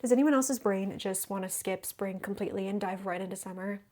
Does anyone else's brain just want to skip spring completely and dive right into summer?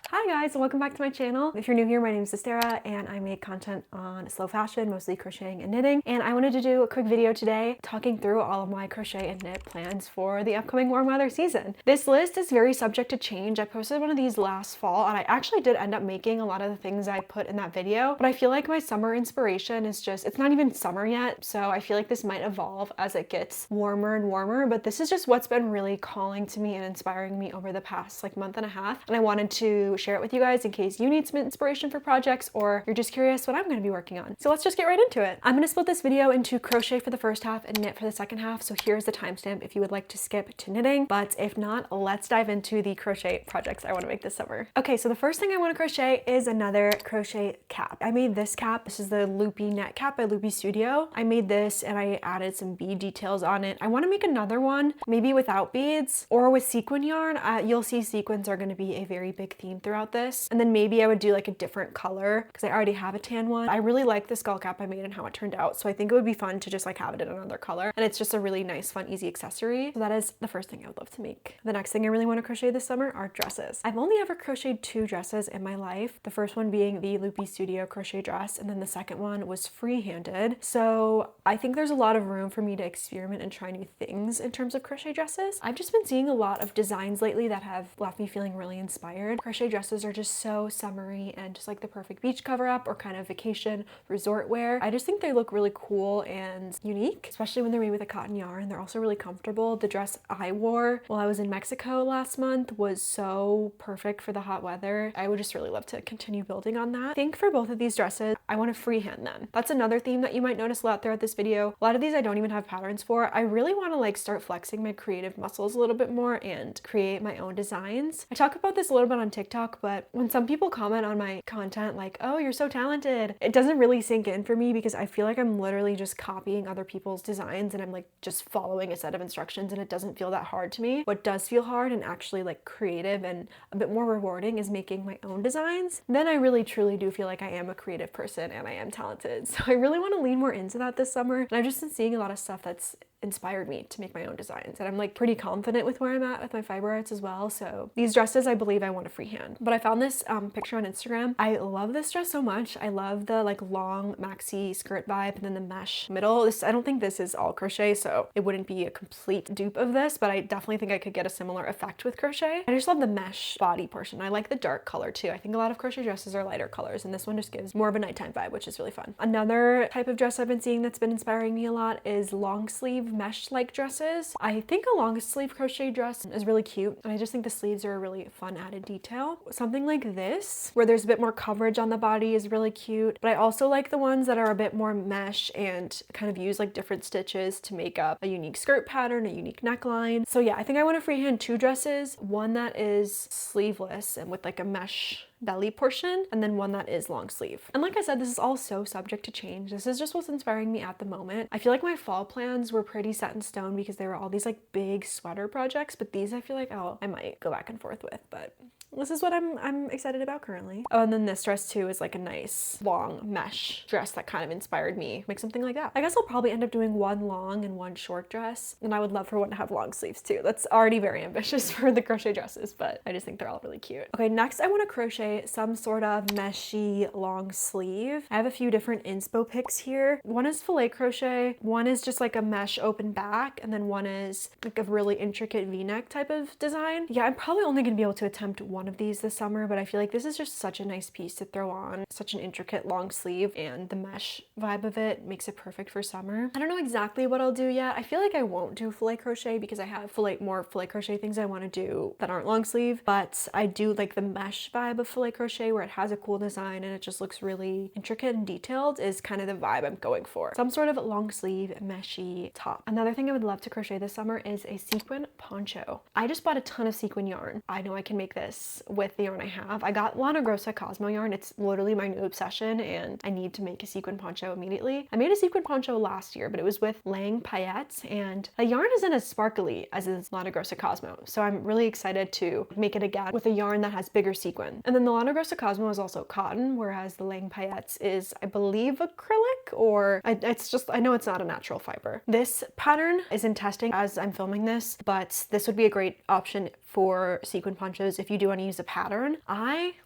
Hi guys, and welcome back to my channel. If you're new here, my name is Esterah and I make content on slow fashion, mostly crocheting and knitting. And I wanted to do a quick video today talking through all of my crochet and knit plans for the upcoming warm weather season. This list is very subject to change. I posted one of these last fall and I actually did end up making a lot of the things I put in that video, but I feel like my summer inspiration is just, it's not even summer yet. So I feel like this might evolve as it gets warmer and warmer, but this is just what's been really calling to me and inspiring me over the past month and a half. And I wanted to share it with you guys in case you need some inspiration for projects or you're just curious what I'm going to be working on. So let's just get right into it. I'm going to split this video into crochet for the first half and knit for the second half. So here's the timestamp if you would like to skip to knitting, but if not, let's dive into the crochet projects I want to make this summer. Okay, so the first thing I want to crochet is another crochet cap. I made this cap. This is the Loopy Net Cap by Loopy Studio. I made this and I added some bead details on it. I want to make another one, maybe without beads or with sequin yarn. You'll see sequins are going to be a very big theme throughout this. And then maybe I would do like a different color because I already have a tan one. I really like the skull cap I made and how it turned out. So I think it would be fun to just have it in another color. And it's just a really nice, fun, easy accessory. So that is the first thing I would love to make. The next thing I really want to crochet this summer are dresses. I've only ever crocheted 2 dresses in my life. The first one being the Loopy Studio crochet dress. And then the second one was free-handed. So I think there's a lot of room for me to experiment and try new things in terms of crochet dresses. I've just been seeing a lot of designs lately that have left me feeling really inspired. Crochet dresses are just so summery and just like the perfect beach cover up or kind of vacation resort wear. I just think they look really cool and unique, especially when they're made with a cotton yarn. They're also really comfortable. The dress I wore while I was in Mexico last month was so perfect for the hot weather. I would just really love to continue building on that. I think for both of these dresses, I want to freehand them. That's another theme that you might notice a lot throughout this video. A lot of these I don't even have patterns for. I really want to start flexing my creative muscles a little bit more and create my own designs. I talk about this a little bit on TikTok, but when some people comment on my content like, oh, you're so talented, it doesn't really sink in for me because I feel like I'm literally just copying other people's designs and I'm just following a set of instructions and it doesn't feel that hard to me. What does feel hard and actually creative and a bit more rewarding is making my own designs. Then I really truly do feel like I am a creative person and I am talented. So I really want to lean more into that this summer. And I've just been seeing a lot of stuff that's inspired me to make my own designs, and I'm pretty confident with where I'm at with my fiber arts as well. So these dresses I believe I want to freehand. But I found this picture on Instagram. I love this dress so much. I love the long maxi skirt vibe and then the mesh middle. I don't think this is all crochet, so it wouldn't be a complete dupe of this, but I definitely think I could get a similar effect with crochet. I just love the mesh body portion. I like the dark color too. I think a lot of crochet dresses are lighter colors and this one just gives more of a nighttime vibe, which is really fun. Another type of dress I've been seeing that's been inspiring me a lot is long sleeve mesh dresses. I think a long sleeve crochet dress is really cute and I just think the sleeves are a really fun added detail. Something like this where there's a bit more coverage on the body is really cute, but I also like the ones that are a bit more mesh and kind of use different stitches to make up a unique skirt pattern, a unique neckline. So yeah, I think I want to freehand 2 dresses, one that is sleeveless and with a mesh belly portion, and then one that is long sleeve. And like I said, this is all so subject to change. This is just what's inspiring me at the moment. I feel like my fall plans were pretty set in stone because there were all these big sweater projects, but these I feel oh, I might go back and forth with, but this is what I'm excited about currently. Oh, and then this dress too is a nice long mesh dress that kind of inspired me. Make something like that. I guess I'll probably end up doing one long and one short dress, and I would love for one to have long sleeves too. That's already very ambitious for the crochet dresses, but I just think they're all really cute. Okay, next I want to crochet some sort of meshy long sleeve. I have a few different inspo picks here. One is filet crochet, one is just a mesh open back, and then one is a really intricate v-neck type of design. Yeah, I'm probably only going to be able to attempt one of these this summer, but I feel this is just such a nice piece to throw on. Such an intricate long sleeve, and the mesh vibe of it makes it perfect for summer. I don't know exactly what I'll do yet. I feel I won't do filet crochet because I have more filet crochet things I want to do that aren't long sleeve, but I do like the mesh vibe of filet crochet where it has a cool design and it just looks really intricate and detailed is kind of the vibe I'm going for. Some sort of long sleeve meshy top. Another thing I would love to crochet this summer is a sequin poncho. I just bought a ton of sequin yarn. I know I can make this with the yarn I have. I got Lana Grossa Cosmo yarn. It's literally my new obsession and I need to make a sequin poncho immediately. I made a sequin poncho last year, but it was with Lang paillettes and the yarn isn't as sparkly as is Lana Grossa Cosmo. So I'm really excited to make it again with a yarn that has bigger sequin. And then then the Lana Grossa Cosmo is also cotton, whereas the Lang Paillettes is, I believe, acrylic, or it's just, I know it's not a natural fiber. This pattern is in testing as I'm filming this, but this would be a great option for sequin ponchos if you do want to use a pattern.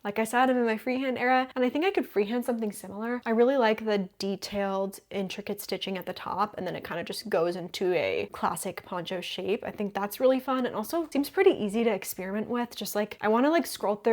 Like I said, I'm in my freehand era, and I think I could freehand something similar. I really like the detailed, intricate stitching at the top, and then it kind of just goes into a classic poncho shape. I think that's really fun, and also seems pretty easy to experiment with. Just like, I want to like flip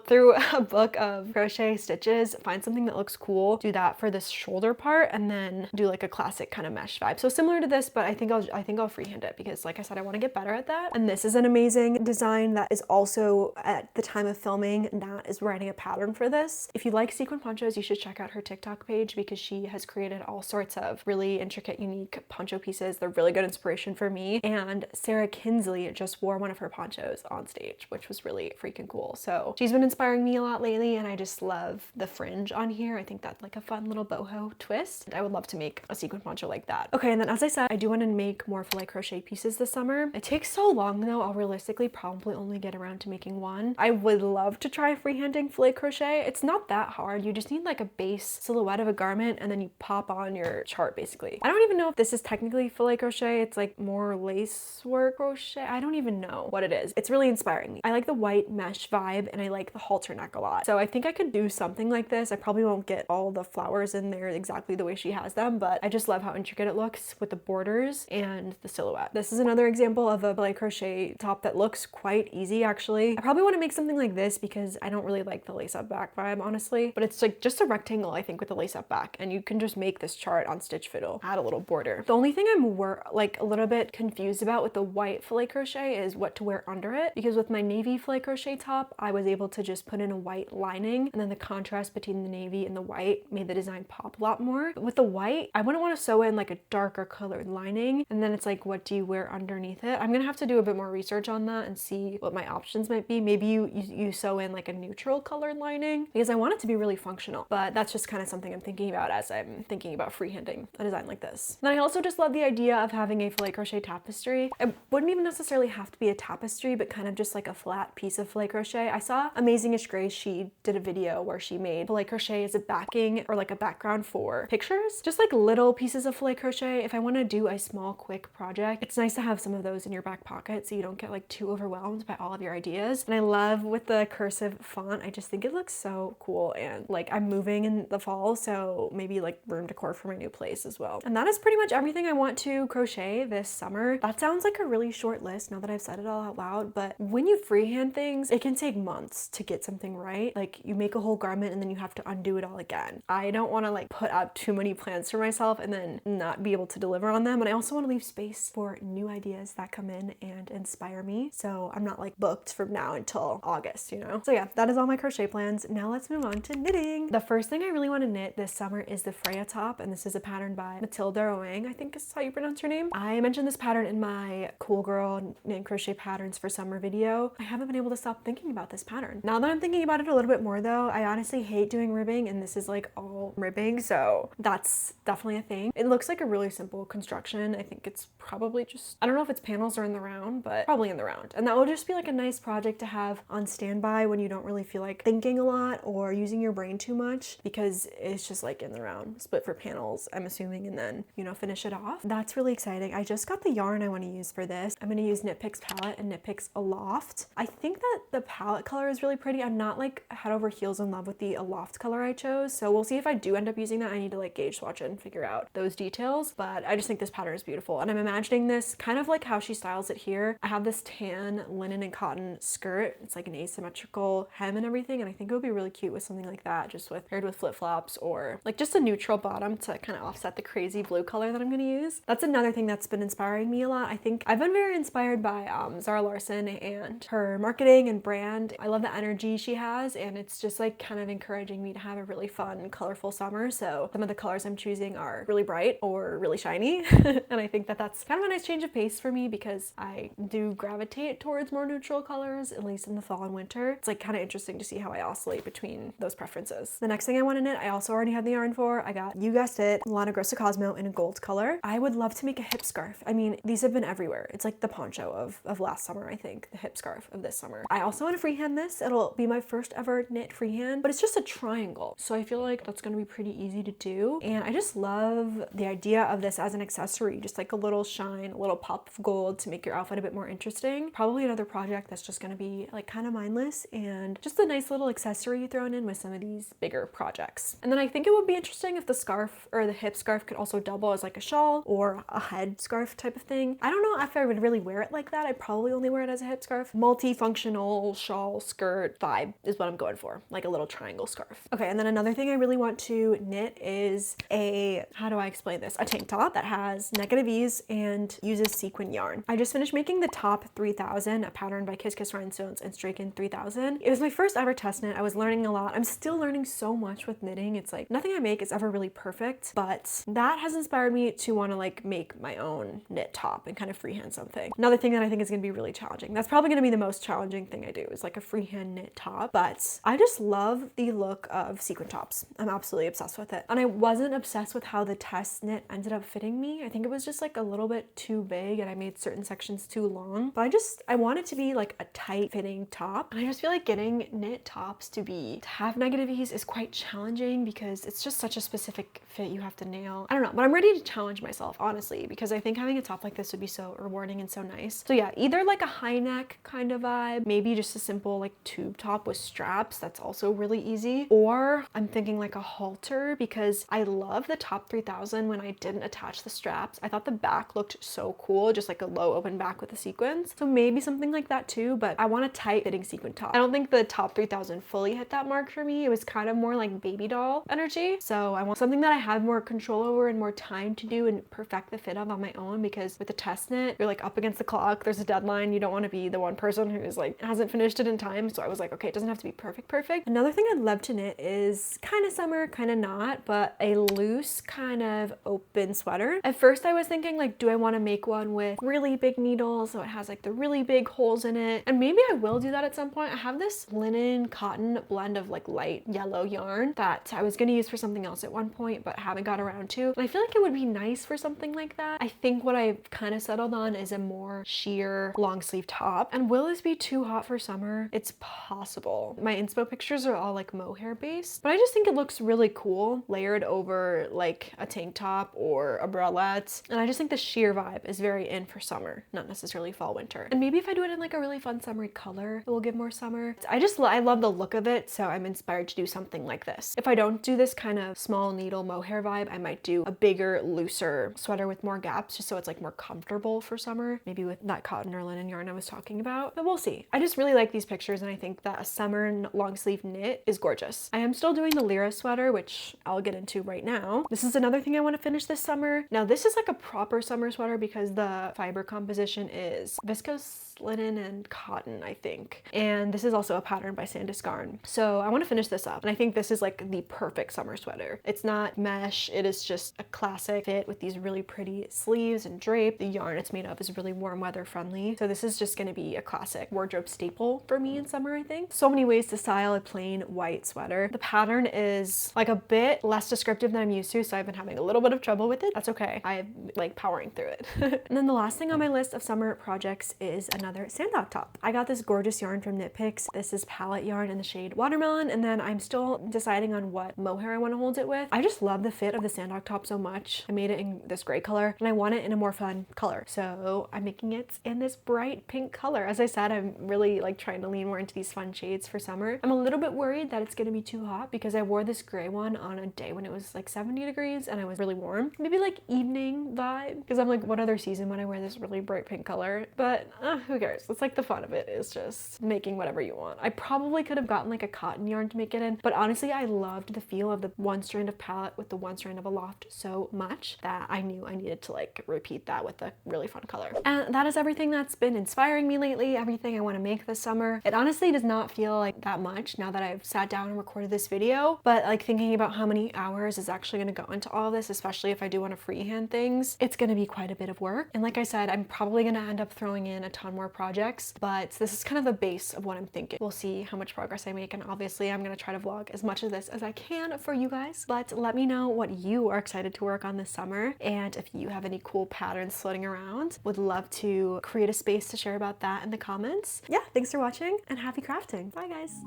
through a book of crochet stitches, find something that looks cool, do that for this shoulder part, and then do like a classic kind of mesh vibe. So similar to this, but I think I'll freehand it because, like I said, I want to get better at that. And this is an amazing design that is also, at the time of filming, Nat is writing a pattern for this. If you like sequin ponchos, you should check out her TikTok page because she has created all sorts of really intricate, unique poncho pieces. They're really good inspiration for me. And Sarah Kinsley just wore one of her ponchos on stage, which was really freaking cool. So she's been inspiring me a lot lately, and I just love the fringe on here. I think that's like a fun little boho twist. I would love to make a sequin poncho like that. Okay, and then as I said, I do want to make more filet crochet pieces this summer. It takes so long though, I'll realistically probably only get around to making one. I would love to try freehanding filet crochet. It's not that hard. You just need like a base silhouette of a garment, and then you pop on your chart basically. I don't even know if this is technically filet crochet. It's like more lace work crochet. I don't even know what it is. It's really inspiring me. I like the white mesh vibe, and I like the halter neck a lot. So I think I could do something like this. I probably won't get all the flowers in there exactly the way she has them, but I just love how intricate it looks with the borders and the silhouette. This is another example of a filet crochet top that looks quite easy actually. I probably want to make something like this because I don't really like the lace up back vibe honestly, but it's like just a rectangle I think with the lace up back, and you can just make this chart on Stitch Fiddle, add a little border. The only thing I'm like a little bit confused about with the white filet crochet is what to wear under it, because with my navy filet crochet top I was able to just put in a white lining, and then the contrast between the navy and the white made the design pop a lot more. But with the white, I wouldn't want to sew in like a darker colored lining, and then it's like, what do you wear underneath it? I'm gonna have to do a bit more research on that and see what my options might be. Maybe you sew in like a neutral colored lining, because I want it to be really functional, but that's just kind of something I'm thinking about as I'm thinking about freehanding a design like this. Then I also just love the idea of having a filet crochet tapestry. It wouldn't even necessarily have to be a tapestry, but kind of just like a flat piece of filet crochet. I saw Amazingish Grace, she did a video where she made filet crochet as a backing or like a background for pictures, just like little pieces of filet crochet. If I want to do a small quick project, it's nice to have some of those in your back pocket so you don't get like too overwhelmed by all of your ideas. And I love with the cursive font, I just think it looks so cool, and like I'm moving in the fall, so maybe like room decor for my new place as well. And that is pretty much everything I want to crochet this summer. That sounds like a really short list now that I've said it all out loud, but when you freehand things, it can take months to get something right. Like you make a whole garment and then you have to undo it all again. I don't want to like put up too many plans for myself and then not be able to deliver on them. And I also want to leave space for new ideas that come in and inspire me, so I'm not like booked from now until August, you know? So yeah, that is all my crochet plans. Now let's move on to knitting. The first thing I really want to knit this summer is the Freya top, and this is a pattern by Matilda Roang, I think is how you pronounce her name. I mentioned this pattern in my Cool Girl Knit and Crochet Patterns for Summer video. I haven't been able to stop thinking about this pattern. Now that I'm thinking about it a little bit more though, I honestly hate doing ribbing, and this is like all ribbing, so that's definitely a thing. It looks like a really simple construction. I think it's probably just, I don't know if it's panels or in the round, but probably in the round. And that will just be like a nice project to have on standby when you don't really feel like thinking a lot or using your brain too much, because it's just like in the round, split for panels, I'm assuming, and then, you know, finish it off. That's really exciting. I just got the yarn I want to use for this. I'm going to use Knit Picks palette and Knit Picks Aloft. I think that the palette color is really pretty. I'm not like head over heels in love with the Aloft color I chose, so we'll see if I do end up using that. I need to like gauge swatch it and figure out those details, but I just think this pattern is beautiful, and I'm imagining this kind of like how she styles it here. I have this tan linen and cotton skirt. It's like an asymmetrical hem and everything, and I think it would be really cute with something like that, just with paired with flip-flops or like just a neutral bottom to kind of offset the crazy blue color that I'm going to use. That's another thing that's been inspiring me a lot. I think I've been very inspired by Zara Larsson and her marketing and brand. I love the energy she has, and it's just like kind of encouraging me to have a really fun, colorful summer. So some of the colors I'm choosing are really bright or really shiny and I think that that's kind of a nice change of pace for me, because I do gravitate towards more neutral colors, at least in the fall and winter. It's like kind of interesting to see how I oscillate between those preferences. The next thing I want to knit, I also already have the yarn for. I got, you guessed it, Lana Grossa Cosmo in a gold color. I would love to make a hip scarf. I mean, these have been everywhere. It's like the poncho of last summer, I think, the hip scarf of this summer. I also also want to freehand this. It'll be my first ever knit freehand, but it's just a triangle. So I feel like that's going to be pretty easy to do. And I just love the idea of this as an accessory, just like a little shine, a little pop of gold to make your outfit a bit more interesting. Probably another project that's just going to be like kind of mindless and just a nice little accessory thrown in with some of these bigger projects. And then I think it would be interesting if the scarf or the hip scarf could also double as like a shawl or a head scarf type of thing. I don't know if I would really wear it like that. I'd probably only wear it as a hip scarf. Multifunctional shawl skirt vibe is what I'm going for, like a little triangle scarf. Okay, and then another thing I really want to knit is a, how do I explain this? A tank top that has negative ease and uses sequin yarn. I just finished making the top 3000, a pattern by Kiss Kiss Rhinestones and Straken 3000. It was my first ever test knit. I was learning a lot. I'm still learning so much with knitting. It's like nothing I make is ever really perfect, but that has inspired me to want to like make my own knit top and kind of freehand something. Another thing that I think is going to be really challenging. That's probably going to be the most challenging thing I do is like a freehand knit top, but I just love the look of sequin tops. I'm absolutely obsessed with it. And I wasn't obsessed with how the test knit ended up fitting me. I think it was just like a little bit too big and I made certain sections too long, but I want it to be like a tight fitting top. And I just feel like getting knit tops to have negative ease is quite challenging because it's just such a specific fit you have to nail. I don't know, but I'm ready to challenge myself, honestly, because I think having a top like this would be so rewarding and so nice. So yeah, either like a high neck kind of vibe, maybe just a simple like tube top with straps, that's also really easy, or I'm thinking like a halter because I love the top 3000 when I didn't attach the straps. I thought the back looked so cool, just like a low open back with the sequins. So maybe something like that too, but I want a tight fitting sequin top. I don't think the top 3000 fully hit that mark for me. It was kind of more like baby doll energy. So I want something that I have more control over and more time to do and perfect the fit of on my own, because with the test knit, you're like up against the clock. There's a deadline. You don't want to be the one person who's like hasn't finished it in time. So I was like, okay, it doesn't have to be perfect. Another thing I'd love to knit is kind of summer, kind of not, but a loose kind of open sweater. At first I was thinking like, do I want to make one with really big needles so it has like the really big holes in it? And maybe I will do that at some point. I have this linen cotton blend of like light yellow yarn that I was going to use for something else at one point but haven't got around to, and I feel like it would be nice for something like that. I think what I've kind of settled on is a more sheer long sleeve top. And will this be too hot for summer? It's possible. My inspo pictures are all like mohair based, but I just think it looks really cool layered over like a tank top or a bralette, and I just think the sheer vibe is very in for summer, not necessarily fall winter. And maybe if I do it in like a really fun summery color, it will give more summer. I love the look of it, so I'm inspired to do something like this. If I don't do this kind of small needle mohair vibe, I might do a bigger, looser sweater with more gaps, just so it's like more comfortable for summer, maybe with that cotton or linen yarn I was talking about, but we'll see. I just really like these pictures, and I think that a summer long sleeve knit is gorgeous. I am still doing the Lyra sweater, which I'll get into right now. This is another thing I want to finish this summer. Now this is like a proper summer sweater because the fiber composition is viscose linen and cotton, I think. And this is also a pattern by Sandus Garn. So I want to finish this up. And I think this is like the perfect summer sweater. It's not mesh. It is just a classic fit with these really pretty sleeves and drape. The yarn it's made of is really warm weather friendly. So this is just going to be a classic wardrobe staple for me in summer, I think. So many ways to style a plain white sweater. The pattern is like a bit less descriptive than I'm used to, so I've been having a little bit of trouble with it. That's okay. I'm like powering through it. And then the last thing on my list of summer projects is another sandog top. I got this gorgeous yarn from Knit Picks. This is palette yarn in the shade Watermelon, and then I'm still deciding on what mohair I want to hold it with. I just love the fit of the sandog top so much. I made it in this gray color, and I want it in a more fun color. So I'm making it in this bright pink color. As I said, I'm really like trying to lean more into these fun shades for summer. I'm a little bit worried that it's going to be too hot because I wore this gray one on a day when it was like 70 degrees and I was really warm. Maybe like evening vibe, because I'm like, what other season would I wear this really bright pink color? But who cares? It's like the fun of it is just making whatever you want. I probably could have gotten like a cotton yarn to make it in, but honestly I loved the feel of the one strand of palette with the one strand of a loft so much that I knew I needed to like repeat that with a really fun color. And that is everything that's been inspiring me lately, everything I want to make this summer. It honestly does not feel like that much now that I've sat down and recorded this video, but like thinking about how many hours is actually going to go into all of this, especially if I do want to freehand things, it's going to be quite a bit of work. And like I said, I'm probably going to end up throwing in a ton more projects, but this is kind of the base of what I'm thinking. We'll see how much progress I make, and obviously I'm going to try to vlog as much of this as I can for you guys, but let me know what you are excited to work on this summer, and if you have any cool patterns floating around, would love to create a space to share about that in the comments. Yeah, thanks Thanks for watching and happy crafting. Bye guys.